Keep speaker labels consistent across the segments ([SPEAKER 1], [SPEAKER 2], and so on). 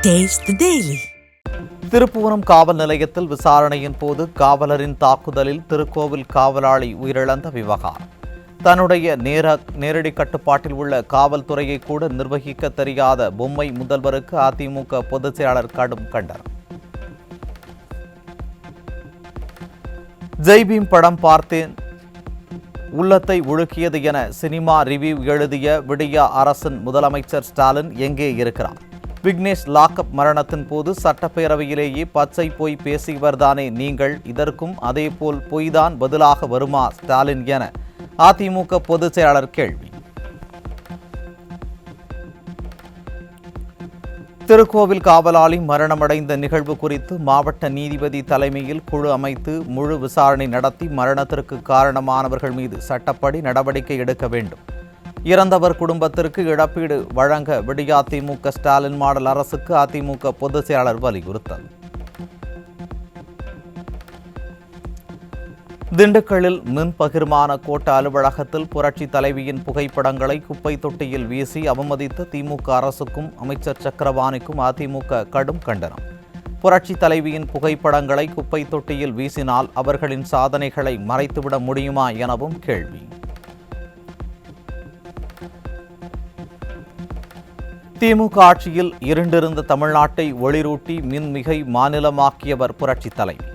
[SPEAKER 1] Taste the Daily.
[SPEAKER 2] Thiruppuvanam காவல் நிலையத்தில் விசாரணையின் போது காவலரின் தாக்குதலில் திருக்கோவில் காவலாளி உயிரிழந்த விவகாரம். தன்னுடைய நேரடி கட்டுப்பாட்டில் உள்ள காவல்துறையை கூட நிர்வகிக்க தெரியாத பொம்மை முதல்வருக்கு அதிமுக பொதுச் செயலாளர் கடும் கண்டனம். ஜெய்பீம் படம் பார்த்தேன், உள்ளத்தை உழுக்கியது என சினிமா ரிவ்யூ எழுதிய விடியா அரசின் முதலமைச்சர் ஸ்டாலின் எங்கே இருக்கிறார்? விக்னேஷ் லாக்அப் மரணத்தின் போது சட்டப்பேரவையிலேயே பச்சை பொய் பேசியவர்தானே நீங்கள், இதற்கும் அதேபோல் பொய்தான் பதிலாக வருமா ஸ்டாலின் என அதிமுக பொதுச் செயலாளர் கேள்வி. திருக்கோவில் காவலாளி மரணமடைந்த நிகழ்வு குறித்து மாவட்ட நீதிபதி தலைமையில் குழு அமைத்து முழு விசாரணை நடத்தி மரணத்திற்கு காரணமானவர்கள் மீது சட்டப்படி நடவடிக்கை எடுக்க வேண்டும். இறந்தவர் குடும்பத்திற்கு இழப்பீடு வழங்க விடியா திமுக ஸ்டாலின் மாடல் அரசுக்கு அதிமுக பொதுச் செயலாளர் வலியுறுத்தல். திண்டுக்கல்லில் மின் பகிர்மான கோட்ட அலுவலகத்தில் புரட்சி தலைவியின் புகைப்படங்களை குப்பை தொட்டியில் வீசி அவமதித்த திமுக அரசுக்கும் அமைச்சர் சக்கரபாணிக்கும் அதிமுக கடும் கண்டனம். புரட்சி தலைவியின் புகைப்படங்களை குப்பை தொட்டியில் வீசினால் அவர்களின் சாதனைகளை மறைத்துவிட முடியுமா எனவும் கேள்வி. திமுக ஆட்சியில் இருண்டிருந்த தமிழ்நாட்டை ஒளிரூட்டி மின்மிகை மாநிலமாக்கியவர் புரட்சி தலைவி.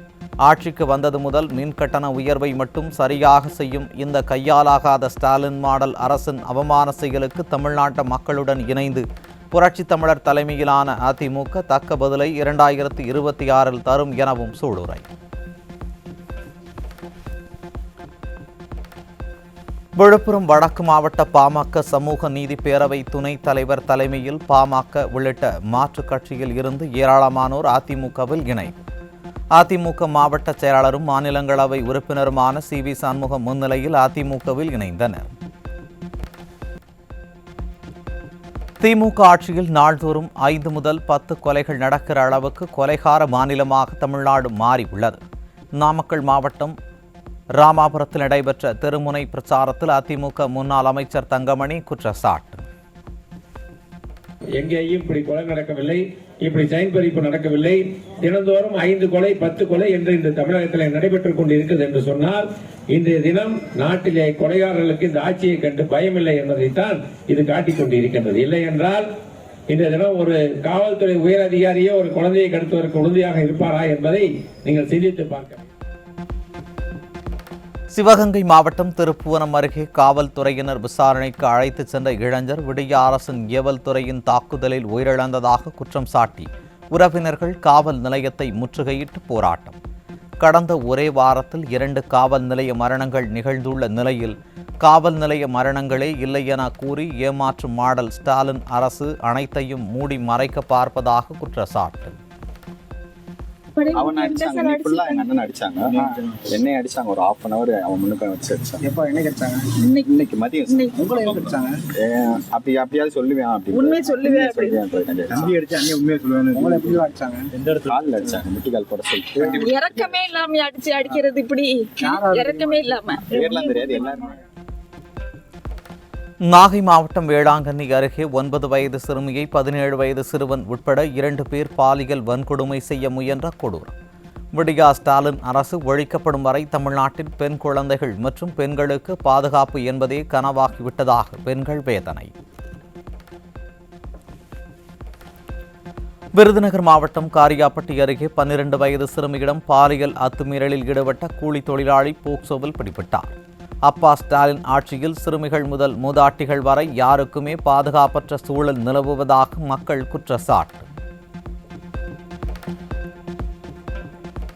[SPEAKER 2] ஆட்சிக்கு வந்தது முதல் மின் கட்டண உயர்வை மட்டும் சரியாக செய்யும் இந்த கையாலாகாத ஸ்டாலின் மாடல் அரசின் அவமான செயலுக்கு தமிழ்நாட்டு மக்களுடன் இணைந்து புரட்சி தமிழர் தலைமையிலான அதிமுக தக்க பதிலை 2026 தரும் எனவும் சூளுரை. விழுப்புரம் வடக்கு மாவட்ட பாமக சமூக நீதி பேரவை துணைத் தலைவர் தலைமையில் பாமக உள்ளிட்ட மாற்றுக் கட்சியில் இருந்து ஏராளமானோர் அதிமுகவில் இணைப்பு. அதிமுக மாவட்ட செயலாளரும் மாநிலங்களவை உறுப்பினருமான CV சண்முகம் முன்னிலையில் அதிமுகவில் இணைந்தனர். திமுக ஆட்சியில் நாள்தோறும் 5 முதல் 10 கொலைகள் நடக்கிற அளவுக்கு கொலைகார மாநிலமாக தமிழ்நாடு மாறியுள்ளது. நாமக்கல் மாவட்டம் ராமாபுரத்தில் நடைபெற்ற தெருமுனை பிரச்சாரத்தில் அதிமுக முன்னாள் அமைச்சர் தங்கமணி குற்றச்சாட்டு.
[SPEAKER 3] எங்கேயும் இப்படி கொலை நடக்கவில்லை, இப்படி செயின் பறிப்பு நடக்கவில்லை. தினந்தோறும் 5 கொலை 10 கொலை என்று இந்த தமிழகத்தில் நடைபெற்றுக் கொண்டிருக்கிறது என்று சொன்னால், இன்றைய தினம் நாட்டிலே கொலைகாரர்களுக்கு இந்த ஆட்சியை கண்டு பயமில்லை என்பதைத்தான் இது காட்டிக் கொண்டிருக்கின்றது. இல்லை என்றால் இன்றைய தினம் ஒரு காவல்துறை உயர் அதிகாரியே ஒரு குழந்தையை கடத்துவதற்கு உறுதியாக இருப்பாரா என்பதை நீங்கள் சிந்தித்து பார்க்க.
[SPEAKER 2] சிவகங்கை மாவட்டம் திருப்புவனம் அருகே காவல்துறையினர் விசாரணைக்கு அழைத்துச் சென்ற இளைஞர் விடியா அரசின் ஏவல் துறையின் தாக்குதலில் உயிரிழந்ததாக குற்றம் சாட்டி உறவினர்கள் காவல் நிலையத்தை முற்றுகையிட்டு போராட்டம். கடந்த ஒரே வாரத்தில் 2 காவல் நிலைய மரணங்கள் நிகழ்ந்துள்ள நிலையில் காவல் நிலைய மரணங்களே இல்லை என கூறி ஏமாற்றும் மாடல் ஸ்டாலின் அரசு அனைத்தையும் மூடி மறைக்க பார்ப்பதாக குற்றச்சாட்டு.
[SPEAKER 4] அவன் அடிச்சாங்க, நீ ஃபுல்லா எங்க அண்ணன் அடிச்சாங்க, என்னை அடிச்சாங்க. ஒரு 1/2 hour அவன் முன்னுக்கு வச்சு அடிச்சாங்க.
[SPEAKER 5] எப்போ என்னைக்கு அடிச்சாங்க?
[SPEAKER 4] இன்னைக்கு மதியம்.
[SPEAKER 5] உங்களை எப்படி அடிச்சாங்க?
[SPEAKER 4] அப்படியாவது சொல்லுவேன், அப்படி
[SPEAKER 5] உண்மையை சொல்லுவேன்.
[SPEAKER 4] தம்பி அடிச்சு அண்ணன் உண்மையை சொல்லுவேன்.
[SPEAKER 5] உங்களை எப்படி அடிச்சாங்க?
[SPEAKER 4] எந்த இடத்துல? காலில் அடிச்சாங்க, முட்டிக்கால் போட சொல்லிட்டு.
[SPEAKER 6] இறக்கமே இல்லாம அடிக்கிறது இப்படி இறக்கமே இல்லாம
[SPEAKER 4] பேர்லாம் தெரியாது எல்லாருமே.
[SPEAKER 2] நாகை மாவட்டம் வேளாங்கண்ணி அருகே 9 வயது சிறுமியை 17 வயது சிறுவன் உட்பட 2 பேர் பாலியல் வன்கொடுமை செய்ய முயன்ற கொடூரம். விடியா ஸ்டாலின் அரசு ஒழிக்கப்படும் வரை தமிழ்நாட்டில் பெண் குழந்தைகள் மற்றும் பெண்களுக்கு பாதுகாப்பு என்பதே கனவாகிவிட்டதாக பெண்கள் வேதனை. விருதுநகர் மாவட்டம் காரியாப்பட்டி அருகே 12 வயது சிறுமியிடம் பாலியல் அத்துமீறலில் ஈடுபட்ட கூலி தொழிலாளி போக்சோவில் பிடிபட்டார். அப்பா ஸ்டாலின் ஆட்சியில் சிறுமிகள் முதல் மூதாட்டிகள் வரை யாருக்குமே பாதுகாப்பற்ற சூழல் நிலவுவதாக மக்கள் குற்றச்சாட்டு.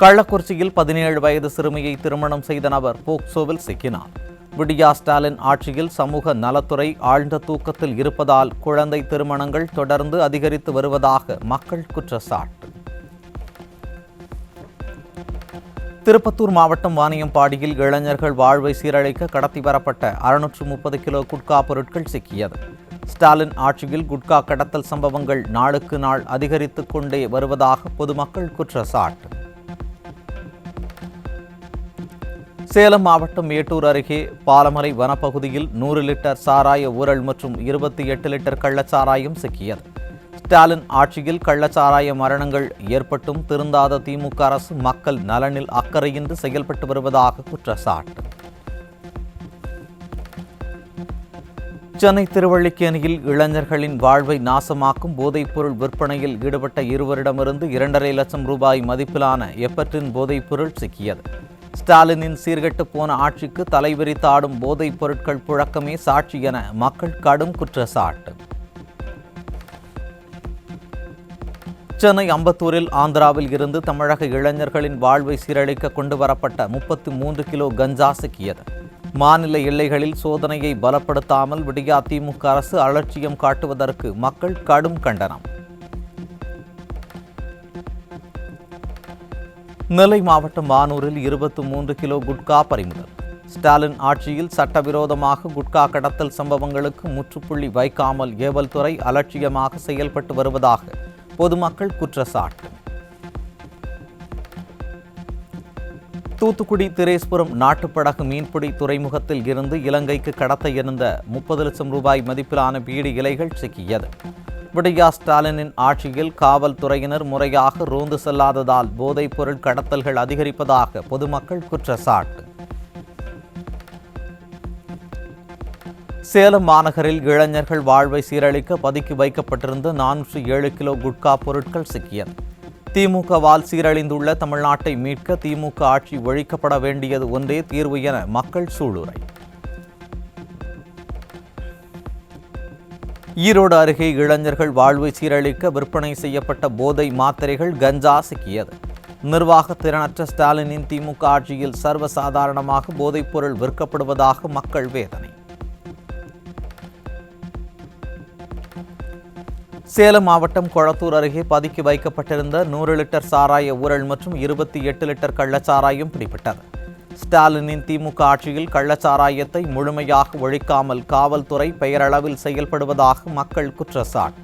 [SPEAKER 2] கள்ளக்குறிச்சியில் 17 வயது சிறுமியை திருமணம் செய்த நபர் போக்சோவில் சிக்கினார். விடியா ஸ்டாலின் ஆட்சியில் சமூக நலத்துறை ஆழ்ந்த தூக்கத்தில் இருப்பதால் குழந்தை திருமணங்கள் தொடர்ந்து அதிகரித்து வருவதாக மக்கள் குற்றச்சாட்டு. திருப்பத்தூர் மாவட்டம் வாணியம்பாடியில் இளைஞர்கள் வாழ்வை சீரழிக்க கடத்தி வரப்பட்ட 630 கிலோ குட்கா பொருட்கள் சிக்கியது. ஸ்டாலின் ஆட்சியில் குட்கா கடத்தல் சம்பவங்கள் நாளுக்கு நாள் அதிகரித்துக் கொண்டே வருவதாக பொதுமக்கள் குற்றச்சாட்டு. சேலம் மாவட்டம் மேட்டூர் அருகே பாலமலை வனப்பகுதியில் 100 லிட்டர் சாராய ஊழல் மற்றும் 28 லிட்டர் கள்ளச்சாராயம் சிக்கியது. ஸ்டாலின் ஆட்சியில் கள்ளச்சாராய மரணங்கள் ஏற்பட்டும் திருந்தாத திமுக அரசு மக்கள் நலனில் அக்கறையின்றி செயல்பட்டு வருவதாக குற்றச்சாட்டு. சென்னை திருவல்லிக்கேணியில் இளைஞர்களின் வாழ்வை நாசமாக்கும் போதைப்பொருள் விற்பனையில் ஈடுபட்ட இருவரிடமிருந்து 2.5 லட்சம் ரூபாய் மதிப்பிலான எப்பற்றின் போதைப்பொருள் சிக்கியது. ஸ்டாலினின் சீர்கெட்டு போன ஆட்சிக்கு தலைவிரித்தாடும் போதைப் பொருட்கள் புழக்கமே சாட்சி என மக்கள் கடும் குற்றச்சாட்டு. சென்னை அம்பத்தூரில் ஆந்திராவில் இருந்து தமிழக இளைஞர்களின் வாழ்வை சீரழிக்க கொண்டு வரப்பட்ட 33 கிலோ கஞ்சா சிக்கியது. மாநில எல்லைகளில் சோதனையை பலப்படுத்தாமல் விடியா திமுக அரசு அலட்சியம் காட்டுவதற்கு மக்கள் கடும் கண்டனம். நெல்லை மாவட்டம் மானூரில் 23 கிலோ குட்கா பறிமுதல். ஸ்டாலின் ஆட்சியில் சட்டவிரோதமாக குட்கா கடத்தல் சம்பவங்களுக்கு முற்றுப்புள்ளி வைக்காமல் ஏவல்துறை அலட்சியமாக செயல்பட்டு வருவதாக பொதுமக்கள் குற்றச்சாட்டு. தூத்துக்குடி திரேஸ்புரம் நாட்டுப்படகு மீன்பிடி துறைமுகத்தில் இருந்து இலங்கைக்கு கடத்த இருந்த 30 லட்சம் ரூபாய் மதிப்பிலான பீடி இலைகள் சிக்கியது. விடியா ஸ்டாலினின் ஆட்சியில் காவல்துறையினர் முறையாக ரோந்து செல்லாததால் போதைப் பொருள் கடத்தல்கள் அதிகரிப்பதாக பொதுமக்கள் குற்றச்சாட்டு. சேலம் மாநகரில் இளைஞர்கள் வாழ்வை சீரழிக்க பதுக்கி வைக்கப்பட்டிருந்த 407 கிலோ குட்கா பொருட்கள் சிக்கியது. திமுகவால் சீரழிந்துள்ள தமிழ்நாட்டை மீட்க திமுக ஆட்சி ஒழிக்கப்பட வேண்டியது ஒன்றே தீர்வு என மக்கள் சூளுரை. ஈரோடு அருகே இளைஞர்கள் வாழ்வை சீரழிக்க விற்பனை செய்யப்பட்ட போதை மாத்திரைகள் கஞ்சா சிக்கியது. நிர்வாக திறனற்ற ஸ்டாலினின் திமுக ஆட்சியில் சர்வசாதாரணமாக போதைப்பொருள் விற்கப்படுவதாக மக்கள் வேதனை. சேலம் மாவட்டம் கொளத்தூர் அருகே பதுக்கி வைக்கப்பட்டிருந்த 100 லிட்டர் சாராய ஊழல் மற்றும் 28 லிட்டர் கள்ளச்சாராயம் பிடிபட்டது. ஸ்டாலினின் திமுக ஆட்சியில் கள்ளச்சாராயத்தை முழுமையாக ஒழிக்காமல் காவல்துறை பெயரளவில் செயல்படுவதாக மக்கள் குற்றச்சாட்டு.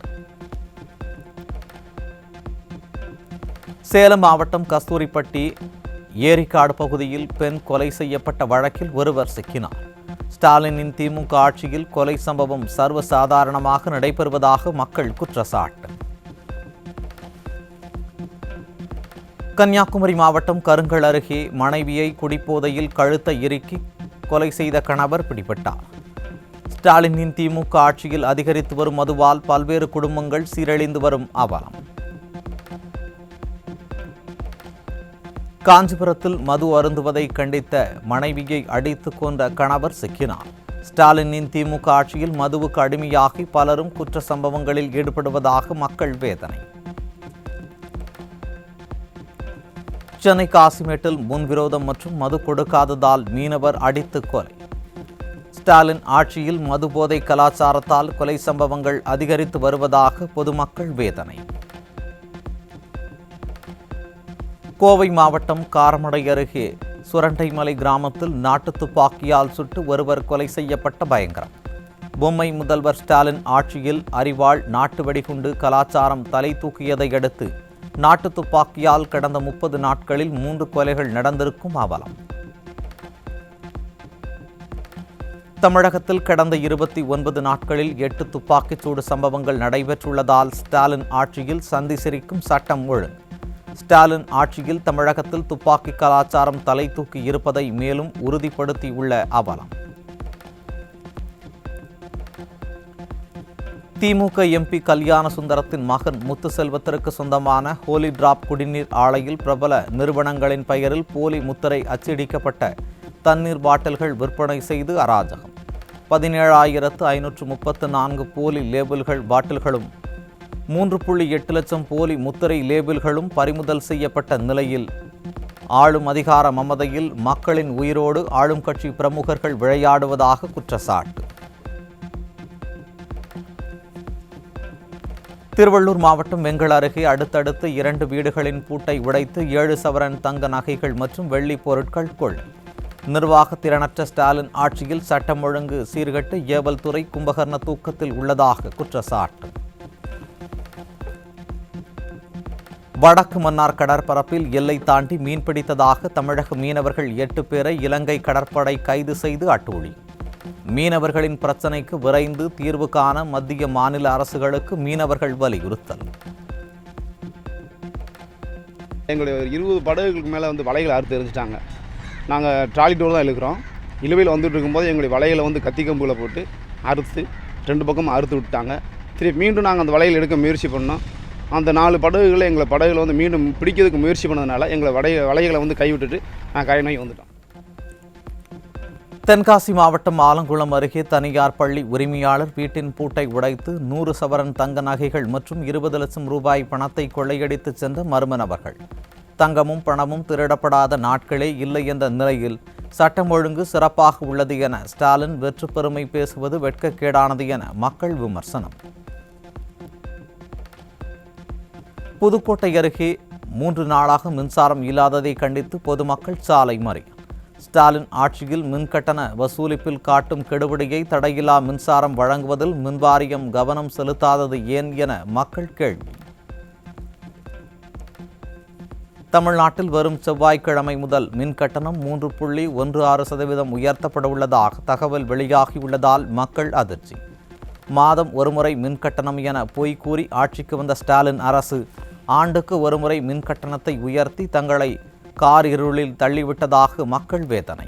[SPEAKER 2] சேலம் மாவட்டம் கஸ்தூரிப்பட்டி ஏரிக்காடு பகுதியில் பெண் கொலை செய்யப்பட்ட வழக்கில் ஒருவர் சிக்கினார். ஸ்டாலினின் திமுக ஆட்சியில் கொலை சம்பவம் சர்வசாதாரணமாக நடைபெறுவதாக மக்கள் குற்றச்சாட்டு. கன்னியாகுமரி மாவட்டம் கருங்கல் அருகே மனைவியை குடிபோதையில் கழுத்தை இறுக்கி கொலை செய்த கணவர் பிடிபட்டார். ஸ்டாலினின் திமுக ஆட்சியில் அதிகரித்து வரும் மதுவால் பல்வேறு குடும்பங்கள் சீரழிந்து வரும் அவலம். காஞ்சிபுரத்தில் மது அருந்துவதை கண்டித்த மனைவியை அடித்து கொன்ற கணவர் சிக்கினார். ஸ்டாலினின் திமுக ஆட்சியில் மதுவுக்கு அடிமையாகி பலரும் குற்ற சம்பவங்களில் ஈடுபடுவதாக மக்கள் வேதனை. சென்னை காசிமேட்டில் முன்விரோதம் மற்றும் மது கொடுக்காததால் மீனவர் அடித்து கொலை. ஸ்டாலின் ஆட்சியில் மது போதை கலாச்சாரத்தால் கொலை சம்பவங்கள் அதிகரித்து வருவதாக பொதுமக்கள் வேதனை. கோவை மாவட்டம் காரமடை அருகே சுரண்டைமலை கிராமத்தில் நாட்டு துப்பாக்கியால் சுட்டு ஒருவர் கொலை செய்யப்பட்ட பயங்கரம். பொம்மை முதல்வர் ஸ்டாலின் ஆட்சியில் அரிவாள் நாட்டு வெடிகுண்டு கலாச்சாரம் தலை தூக்கியதை அடுத்து நாட்டு துப்பாக்கியால் கடந்த 30 நாட்களில் 3 கொலைகள் நடந்திருக்கும் அவலம். தமிழகத்தில் கடந்த 29 நாட்களில் 8 துப்பாக்கிச்சூடு சம்பவங்கள் நடைபெற்றுள்ளதால் ஸ்டாலின் ஆட்சியில் சந்தி சிரிக்கும் சட்டம் ஒழுங்கு. ஸ்டாலின் ஆட்சியில் தமிழகத்தில் துப்பாக்கி கலாச்சாரம் தலை தூக்கி இருப்பதை மேலும் உறுதிப்படுத்தியுள்ள அவலம். திமுக எம்பி கல்யாண சுந்தரத்தின் மகன் முத்துசெல்வத்திற்கு சொந்தமான ஹோலி டிராப் குடிநீர் ஆலையில் பிரபல நிறுவனங்களின் பெயரில் போலி முத்திரை அச்சடிக்கப்பட்ட தண்ணீர் பாட்டில்கள் விற்பனை செய்து அராஜகம். 17,534 போலி லேபிள்கள் பாட்டில்களும் 3.8 லட்சம் போலி முத்திரை லேபிள்களும் பறிமுதல் செய்யப்பட்ட நிலையில் ஆளும் அதிகார மமதையில் மக்களின் உயிரோடு ஆளும் கட்சி பிரமுகர்கள் விளையாடுவதாக குற்றச்சாட்டு. திருவள்ளூர் மாவட்டம் வெங்கல் அருகே அடுத்தடுத்து 2 வீடுகளின் பூட்டை உடைத்து 7 சவரன் தங்க நகைகள் மற்றும் வெள்ளி பொருட்கள் கொள்ளை. நிர்வாக திறனற்ற ஸ்டாலின் ஆட்சியில் சட்டம் ஒழுங்கு சீர்கட்டு ஏவல்துறை கும்பகர்ண தூக்கத்தில் உள்ளதாக குற்றச்சாட்டு. வடக்கு மன்னார் கடற்பரப்பில் எல்லை தாண்டி மீன்பிடித்ததாக தமிழக மீனவர்கள் 8 பேரை இலங்கை கடற்படை கைது செய்து அட்டூழி. மீனவர்களின் பிரச்சினைக்கு விரைந்து தீர்வு காண மத்திய மாநில அரசுகளுக்கு மீனவர்கள் வலியுறுத்தல்.
[SPEAKER 1] எங்களுடைய 20 படகுகளுக்கு மேலே வலைகளை அறுத்து எரிஞ்சிட்டாங்க. நாங்கள் ட்ராலி டோர் தான் இழுக்கிறோம். இழுவையில் வந்துட்டு இருக்கும்போது எங்களுடைய வலைகளை கத்தி கம்புகளை போட்டு அறுத்து 2 பக்கமும் அறுத்து விட்டாங்க. திருப்பி மீண்டும் நாங்கள் அந்த வலையில் எடுக்க முயற்சி பண்ணோம். அந்த 4 படகுகளை எங்களை படகுகளை மீண்டும் பிடிக்கிறதுக்கு முயற்சி பண்ணதுனால எங்களை வலைகளை கைவிட்டுட்டு நாங்கள் கரை நோக்கி வந்துட்டோம்.
[SPEAKER 2] தென்காசி மாவட்டம் ஆலங்குளம் அருகே தனியார் பள்ளி உரிமையாளர் வீட்டின் பூட்டை உடைத்து 100 சவரன் தங்க நகைகள் மற்றும் 20 லட்சம் ரூபாய் பணத்தை கொள்ளையடித்து சென்ற மர்ம நபர்கள். தங்கமும் பணமும் திருடப்படாத நாட்களே இல்லை என்ற நிலையில் சட்டம் ஒழுங்கு சிறப்பாக உள்ளது என ஸ்டாலின் வெற்று பெருமை பேசுவது வெட்கக்கேடானது என மக்கள் விமர்சனம். புதுக்கோட்டை அருகே 3 நாளாக மின்சாரம் இல்லாததை கண்டித்து பொதுமக்கள் சாலை மறியல். ஸ்டாலின் ஆட்சியில் மின்கட்டண வசூலிப்பில் காட்டும் கெடுபிடியை தடையில்லா மின்சாரம் வழங்குவதில் மின்வாரியம் கவனம் செலுத்தாதது ஏன் என மக்கள் கேள்வி. தமிழ்நாட்டில் வரும் செவ்வாய்க்கிழமை முதல் மின்கட்டணம் 3.16% உயர்த்தப்பட உள்ளதாக தகவல் வெளியாகியுள்ளதால் மக்கள் அதிர்ச்சி. மாதம் ஒருமுறை மின்கட்டணம் என பொய் கூறி ஆட்சிக்கு வந்த ஸ்டாலின் அரசு ஆண்டுக்கு ஒருமுறை மின்கட்டணத்தை உயர்த்தி தங்களை கார் இருளில் தள்ளிவிட்டதாக மக்கள் வேதனை.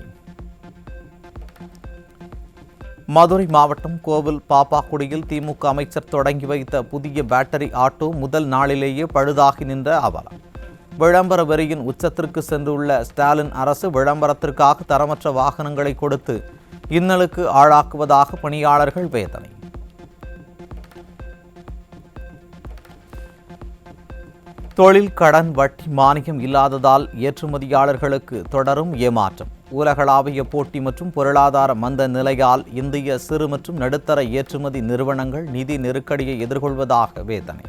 [SPEAKER 2] மதுரை மாவட்டம் கோவில் பாப்பாக்குடியில் திமுக அமைச்சர் தொடங்கி வைத்த புதிய பேட்டரி ஆட்டோ முதல் நாளிலேயே பழுதாகி நின்ற அவலம். விளம்பர வெறியின் உச்சத்திற்கு சென்றுள்ள ஸ்டாலின் அரசு விளம்பரத்திற்காக தரமற்ற வாகனங்களை கொடுத்து இன்னலுக்கு ஆளாக்குவதாக பணியாளர்கள் வேதனை. தொழில் கடன் வட்டி மானியம் இல்லாததால் ஏற்றுமதியாளர்களுக்கு தொடரும் ஏமாற்றம். உலகளாவிய போட்டி மற்றும் பொருளாதார மந்த நிலையால் இந்திய சிறு மற்றும் நடுத்தர ஏற்றுமதி நிறுவனங்கள் நிதி நெருக்கடியை எதிர்கொள்வதாக வேதனை.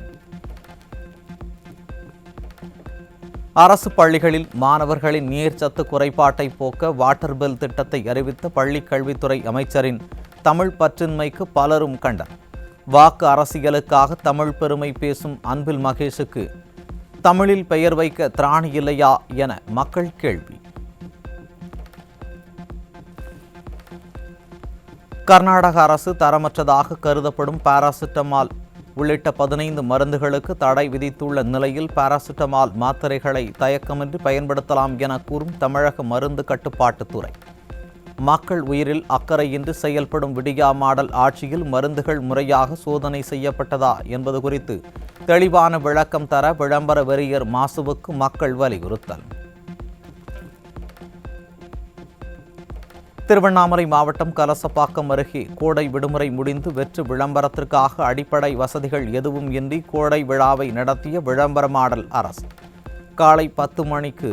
[SPEAKER 2] அரசு பள்ளிகளில் மாணவர்களின் நீர்ச்சத்து குறைபாட்டை போக்க வாட்டர் பில் திட்டத்தை அறிவித்த பள்ளிக் கல்வித்துறை அமைச்சரின் தமிழ் பற்றின்மைக்கு பலரும் கண்டனர். வாக்கு அரசியலுக்காக தமிழ் பெருமை பேசும் அன்பில் மகேஷுக்கு தமிழில் பெயர் வைக்க திராணி இல்லையா என மக்கள் கேள்வி. கர்நாடக அரசு தரமற்றதாக கருதப்படும் பாராசிட்டமால் உள்ளிட்ட 15 மருந்துகளுக்கு தடை விதித்துள்ள நிலையில் பாராசிட்டமால் மாத்திரைகளை தயக்கமின்றி பயன்படுத்தலாம் என கூறும் தமிழக மருந்து கட்டுப்பாட்டுத்துறை. மக்கள் உயிரில் அக்கறையின்றி செயல்படும் விடியா மாடல் ஆட்சியில் மருந்துகள் முறையாக சோதனை செய்யப்பட்டதா என்பது குறித்து தெளிவான விளக்கம் தர விளம்பர வெறியர் மாசுவுக்கு மக்கள் வலியுறுத்தல். திருவண்ணாமலை மாவட்டம் கலசப்பாக்கம் அருகே கோடை விடுமுறை முடிந்து வெற்று விளம்பரத்திற்காக அடிப்படை வசதிகள் எதுவும் இன்றி கோடை விழாவை நடத்திய விளம்பர மாடல் அரசு. காலை 10 மணிக்கு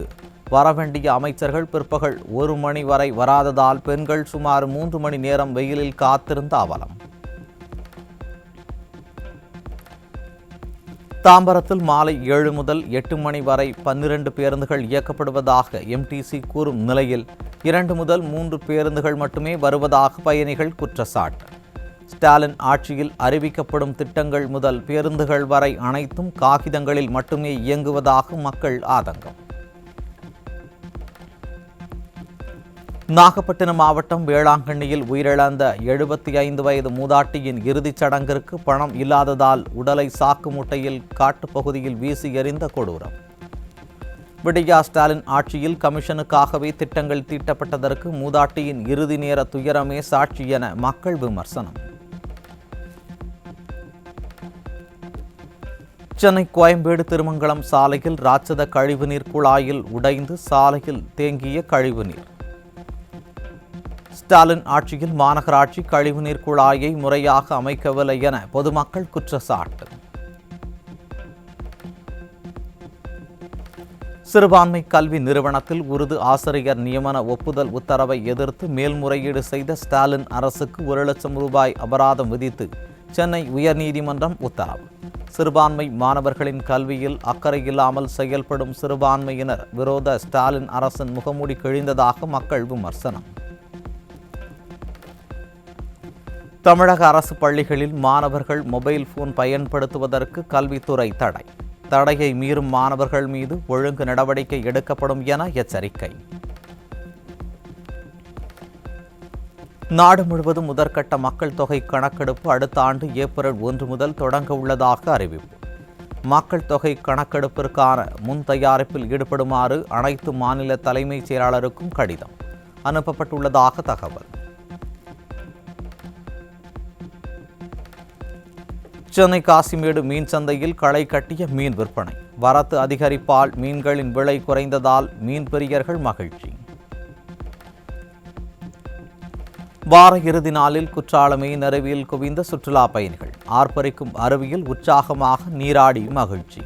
[SPEAKER 2] வரவேண்டிய அமைச்சர்கள் பிற்பகல் 1 மணி வரை வராததால் பெண்கள் சுமார் 3 மணி நேரம் வெயிலில் காத்திருந்த அவலம். தாம்பரத்தில் மாலை 7 முதல் 8 மணி வரை 12 பேருந்துகள் இயக்கப்படுவதாக எம்டிசி கூறும் நிலையில் 2 முதல் 3 பேருந்துகள் மட்டுமே வருவதாக பயணிகள் குற்றச்சாட்டு. ஸ்டாலின் ஆட்சியில் அறிவிக்கப்படும் திட்டங்கள் முதல் பேருந்துகள் வரை அனைத்தும் காகிதங்களில் மட்டுமே இயங்குவதாக மக்கள் ஆதங்கம். நாகப்பட்டினம் மாவட்டம் வேளாங்கண்ணியில் உயிரிழந்த 75 வயது மூதாட்டியின் இறுதிச் சடங்கிற்கு பணம் இல்லாததால் உடலை சாக்கு மூட்டையில் காட்டுப்பகுதியில் வீசி எறிந்த கொடூரம். விடியா ஸ்டாலின் ஆட்சியில் கமிஷனுக்காகவே திட்டங்கள் தீட்டப்பட்டதற்கு மூதாட்டியின் இறுதி நேர துயரமே சாட்சி என மக்கள் விமர்சனம். சென்னை கோயம்பேடு திருமங்கலம் சாலையில் ராட்சத கழிவுநீர் குழாயில் உடைந்து சாலையில் தேங்கிய கழிவுநீர். ஸ்டாலின் ஆட்சியில் மாநகராட்சி கழிவுநீர் குழாயை முறையாக அமைக்கவில்லை என பொதுமக்கள் குற்றச்சாட்டு. சிறுபான்மை கல்வி நிறுவனத்தில் உருது ஆசிரியர் நியமன ஒப்புதல் உத்தரவை எதிர்த்து மேல்முறையீடு செய்த ஸ்டாலின் அரசுக்கு 1 லட்சம் ரூபாய் அபராதம் விதித்து சென்னை உயர்நீதிமன்றம் உத்தரவு. சிறுபான்மை மாணவர்களின் கல்வியில் அக்கறை இல்லாமல் செயல்படும் சிறுபான்மையினர் விரோத ஸ்டாலின் அரசின் முகமூடி கிழிந்ததாக மக்கள் விமர்சனம். தமிழக அரசு பள்ளிகளில் மாணவர்கள் மொபைல் போன் பயன்படுத்துவதற்கு கல்வித்துறை தடை. தடையை மீறும் மாணவர்கள் மீது ஒழுங்கு நடவடிக்கை எடுக்கப்படும் என எச்சரிக்கை. நாடு முழுவதும் முதற்கட்ட மக்கள் தொகை கணக்கெடுப்பு அடுத்த ஆண்டு ஏப்ரல் 1 முதல் தொடங்க உள்ளதாக அறிவிப்பு. மக்கள் தொகை கணக்கெடுப்பிற்கான முன் தயாரிப்பில் ஈடுபடுமாறு அனைத்து மாநில தலைமைச் செயலாளருக்கும் கடிதம் அனுப்பப்பட்டுள்ளதாக தகவல். சென்னை காசிமேடு மீன் சந்தையில் களை கட்டிய மீன் விற்பனை. வரத்து அதிகரிப்பால் மீன்களின் விலை குறைந்ததால் மீன் பிரியர்கள் மகிழ்ச்சி. வார இறுதி நாளில் குற்றால மெயின் அருவியில் குவிந்த சுற்றுலா பயணிகள். ஆர்ப்பரிக்கும் அருவியில் உற்சாகமாக நீராடி மகிழ்ச்சி.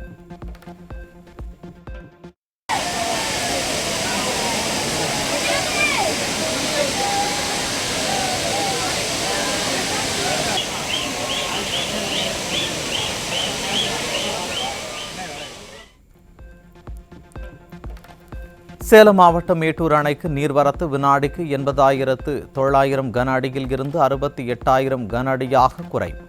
[SPEAKER 2] சேலம் மாவட்டம் மேட்டூர் அணைக்கு நீர்வரத்து வினாடிக்கு 80,900 கன அடியில் இருந்து 68,000 கன அடியாக குறைவு.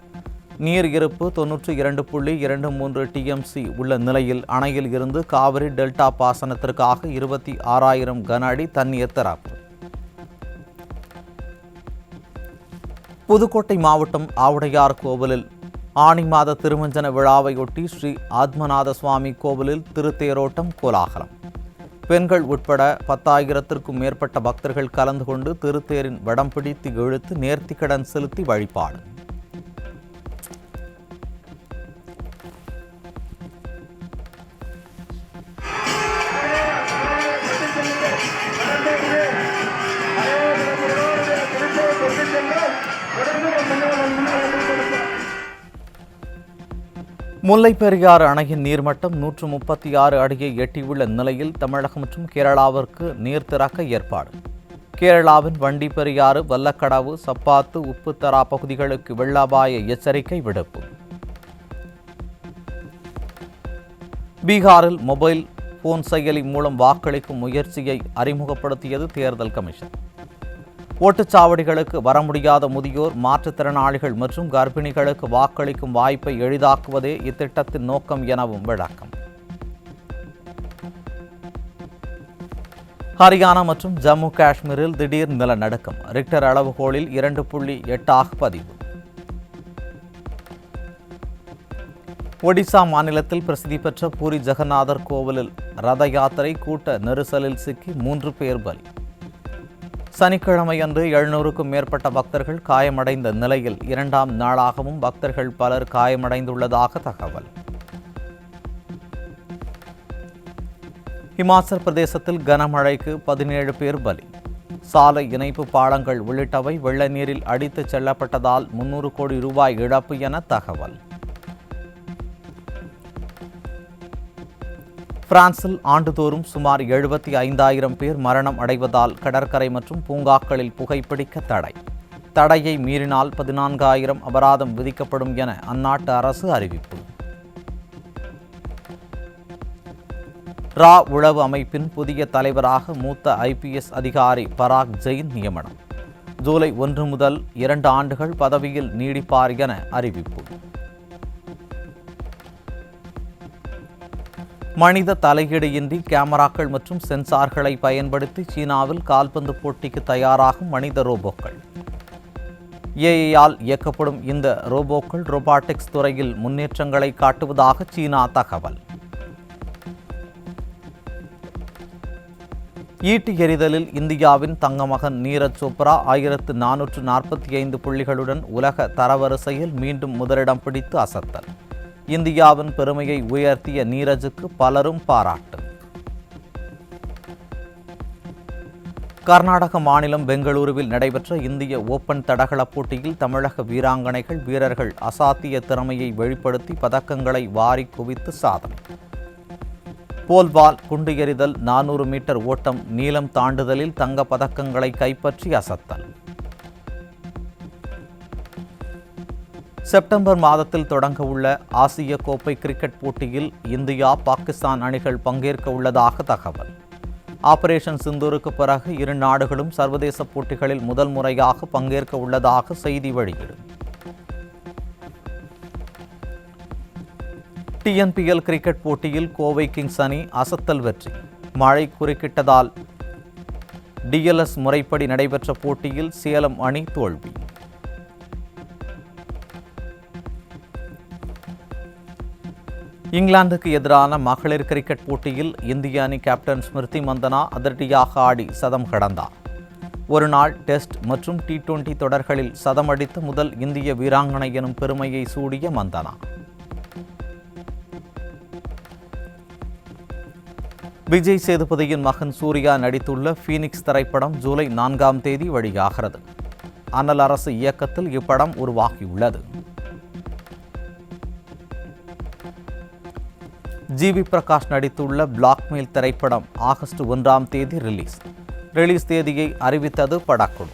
[SPEAKER 2] நீர் இருப்பு 92.23 டிஎம்சி உள்ள நிலையில் அணையில் இருந்து காவிரி டெல்டா பாசனத்திற்காக 26,000 கன அடி தண்ணீர் திறப்பு. புதுக்கோட்டை மாவட்டம் ஆவுடையார் கோவிலில் ஆனி மாத திருமஞ்சன விழாவையொட்டி ஸ்ரீ ஆத்மநாத சுவாமி கோவிலில் திருத்தேரோட்டம் கோலாகலம். பெண்கள் உட்பட 10,000க்கும் மேற்பட்ட பக்தர்கள் கலந்து கொண்டு திருத்தேரின் வடம் பிடித்து இழுத்து நேர்த்திக்கடன் செலுத்தி வழிபாடு. முல்லைப் பெரியாறு அணையின் நீர்மட்டம் 136 அடியை எட்டியுள்ள நிலையில் தமிழகம் மற்றும் கேரளாவிற்கு நீர் திறக்க ஏற்பாடு. கேரளாவின் வண்டி பெரியாறு, வல்லக்கடவு, சப்பாத்து, உப்புத்தரா பகுதிகளுக்கு வெள்ள அபாய எச்சரிக்கை விடுப்பு. பீகாரில் மொபைல் போன் செயலி மூலம் வாக்களிக்கும் முயற்சியை அறிமுகப்படுத்தியது தேர்தல் கமிஷன். ஓட்டுச்சாவடிகளுக்கு வர முடியாத முதியோர், மாற்றுத்திறனாளிகள் மற்றும் கர்ப்பிணிகளுக்கு வாக்களிக்கும் வாய்ப்பை எளிதாக்குவதே இத்திட்டத்தின் நோக்கம் எனவும் விளக்கம். ஹரியானா மற்றும் ஜம்மு காஷ்மீரில் திடீர் நிலநடுக்கம். ரிக்டர் அளவுகோலில் 2.8 பதிவு. ஒடிசா மாநிலத்தில் பிரசித்தி பெற்ற பூரி ஜெகநாதர் கோவிலில் ரத யாத்திரை கூட்ட நெரிசலில் சிக்கி 3 பேர் பலி. சனிக்கிழமையன்று 700க்கும் மேற்பட்ட பக்தர்கள் காயமடைந்த நிலையில் 2ஆம் நாளாகவும் பக்தர்கள் பலர் காயமடைந்துள்ளதாக தகவல். இமாச்சல பிரதேசத்தில் கனமழைக்கு 17 பேர் பலி. சாலை இணைப்பு பாலங்கள் உள்ளிட்டவை வெள்ள நீரில் அடித்துச் செல்லப்பட்டதால் 300 கோடி ரூபாய் இழப்பு என தகவல். பிரான்சில் ஆண்டுதோறும் சுமார் 75,000 பேர் மரணம் அடைவதால் கடற்கரை மற்றும் பூங்காக்களில் புகைப்பிடிக்க தடை. தடையை மீறினால் 14,000 அபராதம் விதிக்கப்படும் என அந்நாட்டு அரசு அறிவிப்பு. ரா உளவு அமைப்பின் புதிய தலைவராக மூத்த IPS அதிகாரி பராக் ஜெயின் நியமனம். ஜூலை 1 முதல் 2 ஆண்டுகள் பதவியில் நீடிப்பார் என அறிவிப்பு. மனித தலையீடு இன்றி கேமராக்கள் மற்றும் சென்சார்களை பயன்படுத்தி சீனாவில் கால்பந்து போட்டிக்கு தயாராகும் மனித ரோபோக்கள். AI-யால் இயக்கப்படும் இந்த ரோபோக்கள் ரோபாட்டிக்ஸ் துறையில் முன்னேற்றங்களை காட்டுவதாக சீனா தகவல். ஈட்டி எறிதலில் இந்தியாவின் தங்கமகன் நீரஜ் சோப்ரா 1445 புள்ளிகளுடன் உலக தரவரிசையில் மீண்டும் முதலிடம் பிடித்து அசத்தல். இந்தியாவின் பெருமையை உயர்த்திய நீரஜுக்கு பலரும் பாராட்டு. கர்நாடக மாநிலம் பெங்களூருவில் நடைபெற்ற இந்திய ஓபன் தடகள போட்டியில் தமிழக வீராங்கனைகள் வீரர்கள் அசாத்திய திறமையை வெளிப்படுத்தி பதக்கங்களை வாரி குவித்து சாதனை. போல்வால், குண்டு எறிதல், 400 மீட்டர் ஓட்டம், நீளம் தாண்டுதலில் தங்க பதக்கங்களை கைப்பற்றி அசத்தல். செப்டம்பர் மாதத்தில் தொடங்க உள்ள ஆசிய கோப்பை கிரிக்கெட் போட்டியில் இந்தியா, பாகிஸ்தான் அணிகள் பங்கேற்க உள்ளதாக தகவல். ஆபரேஷன் சிந்தூருக்கு பிறகு இரு நாடுகளும் சர்வதேச போட்டிகளில் முதல் முறையாக பங்கேற்க உள்ளதாக செய்தி வெளியீடு. TNPL கிரிக்கெட் போட்டியில் கோவை கிங்ஸ் அணி அசத்தல் வெற்றி. மழை குறுக்கிட்டதால் டிஎல்எஸ் முறைப்படி நடைபெற்ற போட்டியில் சேலம் அணி தோல்வி. இங்கிலாந்துக்கு எதிரான மகளிர் கிரிக்கெட் போட்டியில் இந்திய அணி கேப்டன் ஸ்மிருதி மந்தனா அதிரடியாக ஆடி சதம் கடந்தார். ஒருநாள் டெஸ்ட் மற்றும் T20 தொடர்களில் சதம் அடித்த முதல் இந்திய வீராங்கனை எனும் பெருமையை சூடிய மந்தனா. விஜய் சேதுபதியின் மகன் சூர்யா நடித்துள்ள ஃபீனிக்ஸ் திரைப்படம் ஜூலை 4ஆம் தேதி வெளியாகிறது. அனல் அரசு இயக்கத்தில் இப்படம் உருவாகியுள்ளது. ஜிவி பிரகாஷ் நடித்துள்ள பிளாக்மெயில் திரைப்படம் ஆகஸ்ட் 1ஆம் தேதி ரிலீஸ் தேதியை அறிவித்தது படக்குழு.